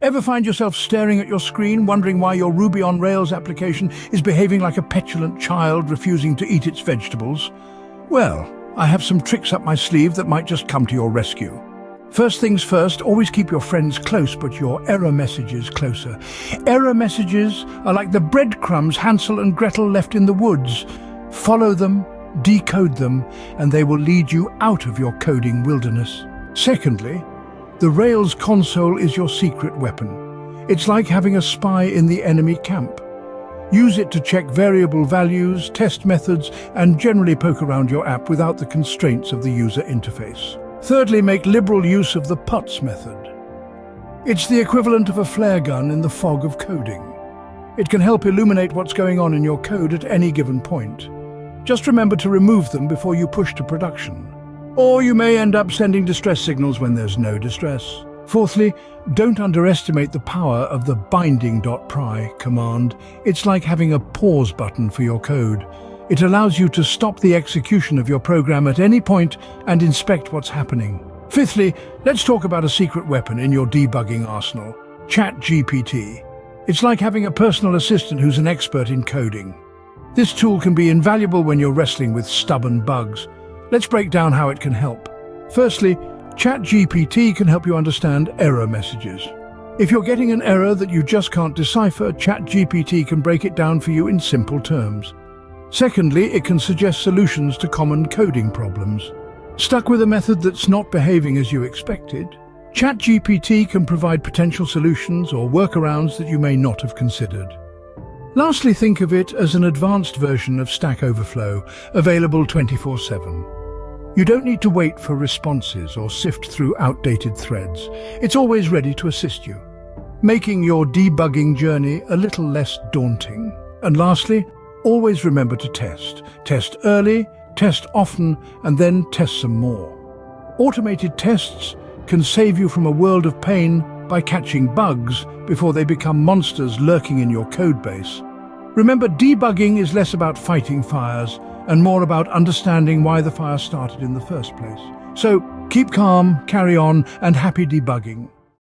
Ever find yourself staring at your screen, wondering why your Ruby on Rails application is behaving like a petulant child refusing to eat its vegetables? Well, I have some tricks up my sleeve that might just come to your rescue. First things first, always keep your friends close, but your error messages closer. Error messages are like the breadcrumbs Hansel and Gretel left in the woods. Follow them, decode them, and they will lead you out of your coding wilderness. Secondly, the Rails console is your secret weapon. It's like having a spy in the enemy camp. Use it to check variable values, test methods, and generally poke around your app without the constraints of the user interface. Thirdly, make liberal use of the PUTS method. It's the equivalent of a flare gun in the fog of coding. It can help illuminate what's going on in your code at any given point. Just remember to remove them before you push to production. Or you may end up sending distress signals when there's no distress. Fourthly, don't underestimate the power of the binding.pry command. It's like having a pause button for your code. It allows you to stop the execution of your program at any point and inspect what's happening. Fifthly, let's talk about a secret weapon in your debugging arsenal, ChatGPT. It's like having a personal assistant who's an expert in coding. This tool can be invaluable when you're wrestling with stubborn bugs. Let's break down how it can help. Firstly, ChatGPT can help you understand error messages. If you're getting an error that you just can't decipher, ChatGPT can break it down for you in simple terms. Secondly, it can suggest solutions to common coding problems. Stuck with a method that's not behaving as you expected? ChatGPT can provide potential solutions or workarounds that you may not have considered. Lastly, think of it as an advanced version of Stack Overflow, available 24/7. You don't need to wait for responses or sift through outdated threads. It's always ready to assist you, making your debugging journey a little less daunting. And lastly, always remember to test. Test early, test often, and then test some more. Automated tests can save you from a world of pain by catching bugs before they become monsters lurking in your codebase. Remember, debugging is less about fighting fires and more about understanding why the fire started in the first place. So keep calm, carry on, and happy debugging.